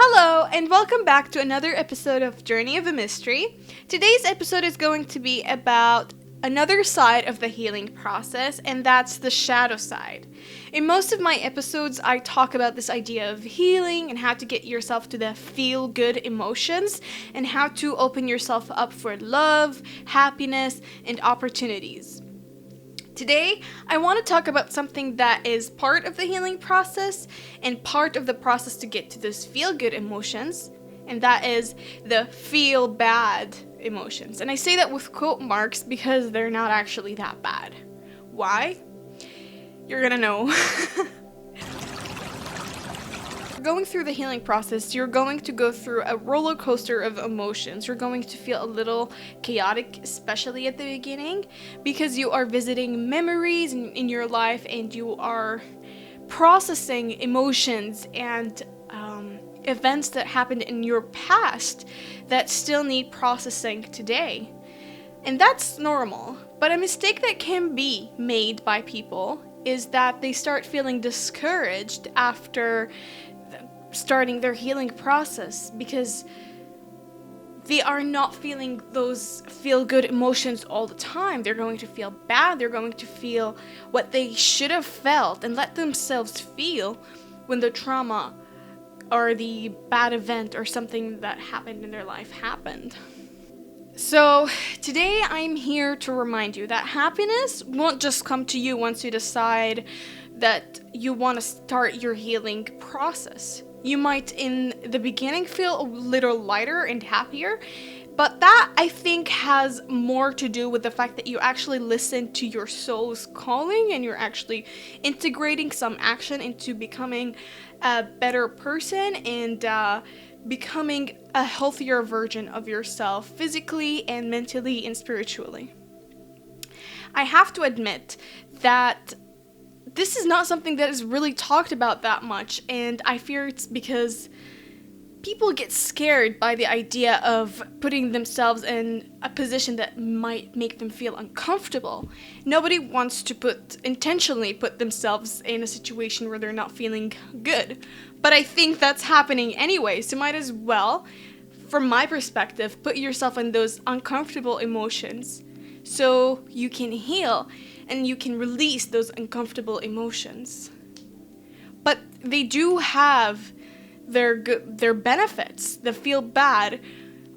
Hello, and welcome back to another episode of Journey of a Mystery. Today's episode is going to be about another side of the healing process, and that's the shadow side. In most of my episodes, I talk about this idea of healing and how to get yourself to the feel good emotions and how to open yourself up for love, happiness, and opportunities. Today, I want to talk about something that is part of the healing process and part of the process to get to those feel good emotions, and that is the feel bad emotions. And I say that with quote marks because they're not actually that bad. Why? You're gonna know. Going through the healing process, you're going to go through a roller coaster of emotions. You're going to feel a little chaotic, especially at the beginning, because you are visiting memories in your life and you are processing emotions and events that happened in your past that still need processing today. And that's normal. But a mistake that can be made by people is that they start feeling discouraged after starting their healing process because they are not feeling those feel good emotions all the time. They're going to feel bad. They're going to feel what they should have felt and let themselves feel when the trauma or the bad event or something that happened in their life happened. So today I'm here to remind you that happiness won't just come to you once you decide that you want to start your healing process. You might in the beginning feel a little lighter and happier, but that I think has more to do with the fact that you actually listen to your soul's calling and you're actually integrating some action into becoming a better person and becoming a healthier version of yourself physically and mentally and spiritually. I have to admit that this is not something that is really talked about that much, and I fear it's because people get scared by the idea of putting themselves in a position that might make them feel uncomfortable. Nobody wants to intentionally put themselves in a situation where they're not feeling good. But I think that's happening anyway, so might as well, from my perspective, put yourself in those uncomfortable emotions so you can heal and you can release those uncomfortable emotions. But they do have their benefits. The feel bad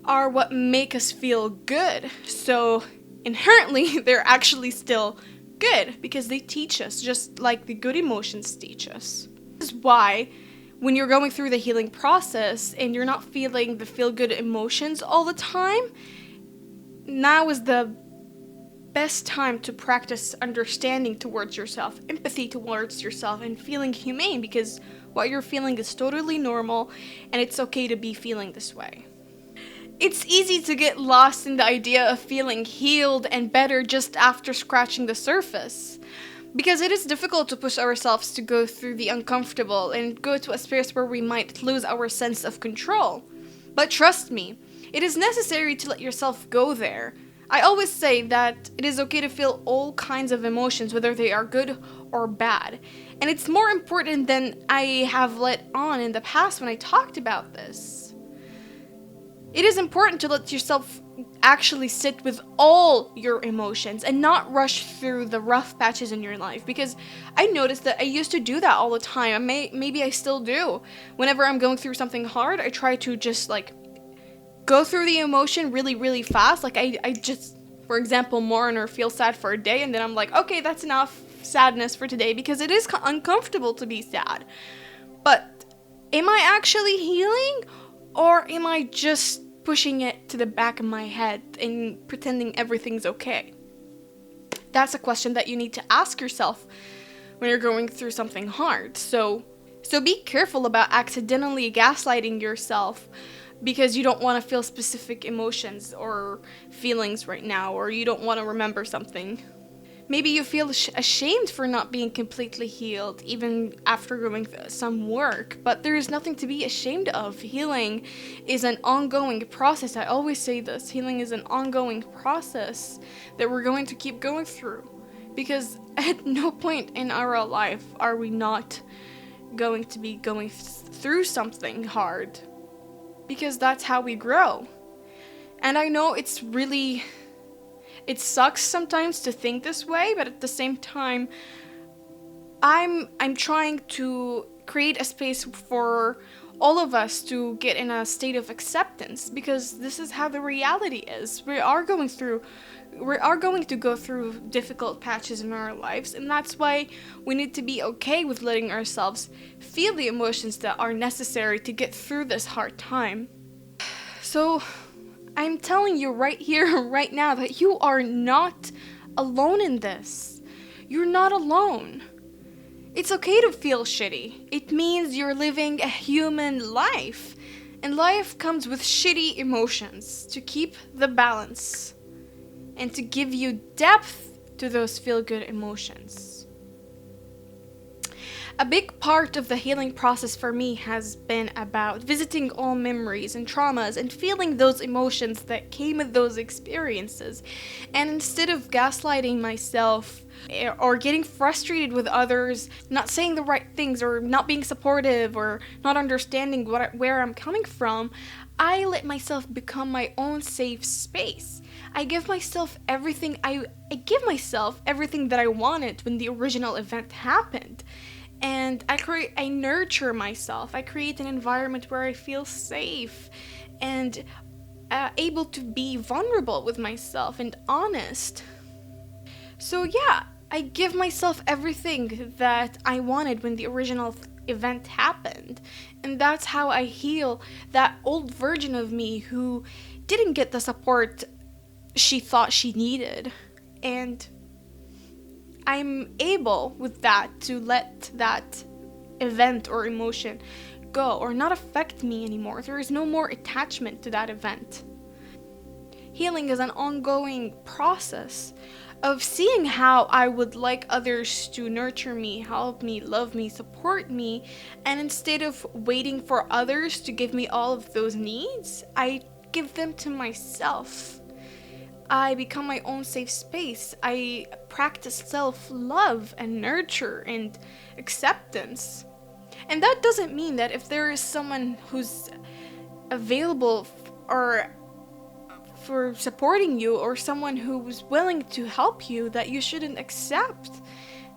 are what make us feel good. So inherently, they're actually still good because they teach us, just like the good emotions teach us. This is why when you're going through the healing process and you're not feeling the feel good emotions all the time, now is the best time to practice understanding towards yourself, empathy towards yourself, and feeling humane because what you're feeling is totally normal and it's okay to be feeling this way. It's easy to get lost in the idea of feeling healed and better just after scratching the surface because it is difficult to push ourselves to go through the uncomfortable and go to a space where we might lose our sense of control. But trust me, it is necessary to let yourself go there. I always say that it is okay to feel all kinds of emotions, whether they are good or bad. And it's more important than I have let on in the past when I talked about this. It is important to let yourself actually sit with all your emotions and not rush through the rough patches in your life, because I noticed that I used to do that all the time. Maybe I still do. Whenever I'm going through something hard, I try to just go through the emotion really, really fast. I just, for example, mourn or feel sad for a day, and then I'm like, okay, that's enough sadness for today, because it is uncomfortable to be sad. But am I actually healing, or am I just pushing it to the back of my head and pretending everything's okay? That's a question that you need to ask yourself when you're going through something hard. So be careful about accidentally gaslighting yourself because you don't want to feel specific emotions or feelings right now, or you don't want to remember something. Maybe you feel ashamed for not being completely healed, even after doing some work, but there is nothing to be ashamed of. Healing is an ongoing process. I always say this. Healing is an ongoing process that we're going to keep going through, because at no point in our life are we not going to be going through something hard, because that's how we grow. And I know it sucks sometimes to think this way, but at the same time, I'm trying to create a space for all of us to get in a state of acceptance, because this is how the reality is. We are going to go through difficult patches in our lives, and that's why we need to be okay with letting ourselves feel the emotions that are necessary to get through this hard time. So I'm telling you right here, right now, that you are not alone in this. You're not alone. It's okay to feel shitty. It means you're living a human life. And life comes with shitty emotions to keep the balance and to give you depth to those feel-good emotions. A big part of the healing process for me has been about visiting all memories and traumas and feeling those emotions that came with those experiences. And instead of gaslighting myself or getting frustrated with others, not saying the right things or not being supportive or not understanding where I'm coming from, I let myself become my own safe space. I give myself everything I give myself everything that I wanted when the original event happened. And I nurture myself. I create an environment where I feel safe and able to be vulnerable with myself and honest. So yeah, I give myself everything that I wanted when the original event happened. And that's how I heal that old version of me who didn't get the support she thought she needed. And I'm able with that to let that event or emotion go or not affect me anymore. There is no more attachment to that event. Healing is an ongoing process of seeing how I would like others to nurture me, help me, love me, support me, and instead of waiting for others to give me all of those needs, I give them to myself. I become my own safe space. I practice self-love and nurture and acceptance. And that doesn't mean that if there is someone who's available or for supporting you or someone who's willing to help you that you shouldn't accept.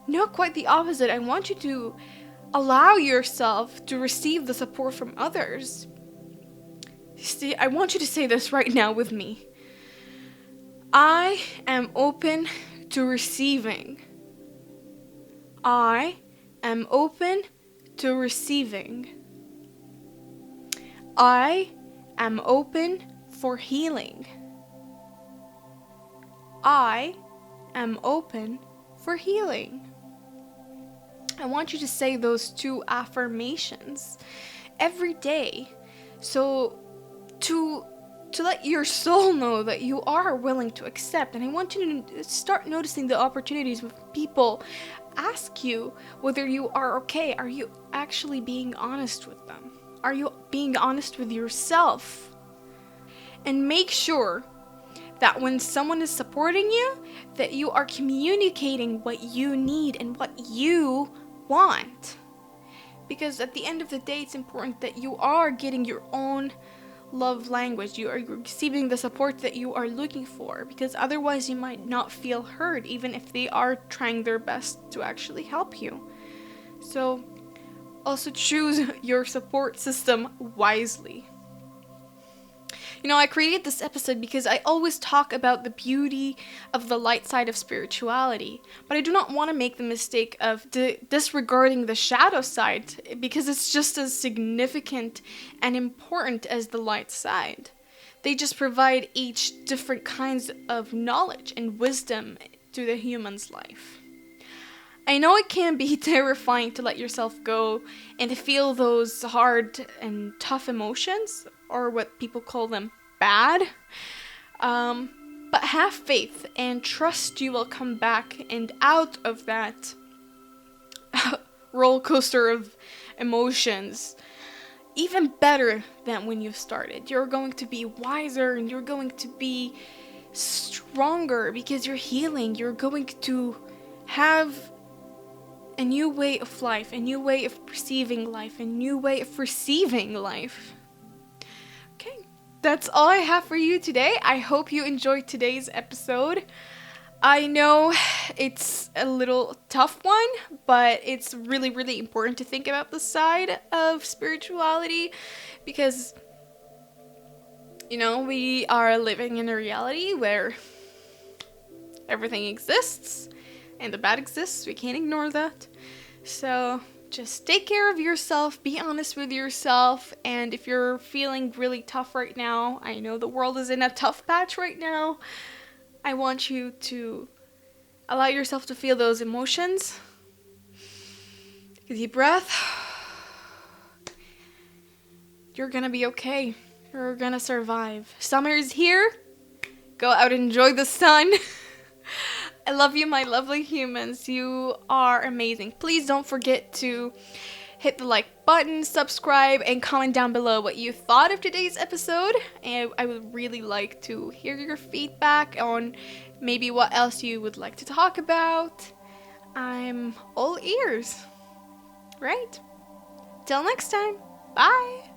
No, quite the opposite. I want you to allow yourself to receive the support from others. See, I want you to say this right now with me. I am open to receiving. I am open to receiving. I am open for healing. I am open for healing. I want you to say those two affirmations every day. So to let your soul know that you are willing to accept. And I want you to start noticing the opportunities when people ask you whether you are okay. Are you actually being honest with them? Are you being honest with yourself? And make sure that when someone is supporting you, that you are communicating what you need and what you want. Because at the end of the day, it's important that you are getting your own love language. You are receiving the support that you are looking for, because otherwise you might not feel heard, even if they are trying their best to actually help you. So also choose your support system wisely. You know, I created this episode because I always talk about the beauty of the light side of spirituality, but I do not want to make the mistake of disregarding the shadow side, because it's just as significant and important as the light side. They just provide each different kinds of knowledge and wisdom to the human's life. I know it can be terrifying to let yourself go and to feel those hard and tough emotions, or what people call them bad. But have faith and trust you will come back and out of that roller coaster of emotions even better than when you started. You're going to be wiser and you're going to be stronger because you're healing. You're going to have a new way of life, a new way of perceiving life, a new way of receiving life. Okay, that's all I have for you today. I hope you enjoyed today's episode. I know it's a little tough one, but it's really, really important to think about the side of spirituality because, you know, we are living in a reality where everything exists and the bad exists. We can't ignore that. So just take care of yourself, be honest with yourself, and if you're feeling really tough right now, I know the world is in a tough patch right now, I want you to allow yourself to feel those emotions. Take a deep breath. You're gonna be okay. You're gonna survive. Summer is here. Go out and enjoy the sun. I love you, my lovely humans. You are amazing. Please don't forget to hit the like button, subscribe, and comment down below what you thought of today's episode. And I would really like to hear your feedback on maybe what else you would like to talk about. I'm all ears. Right? Till next time. Bye.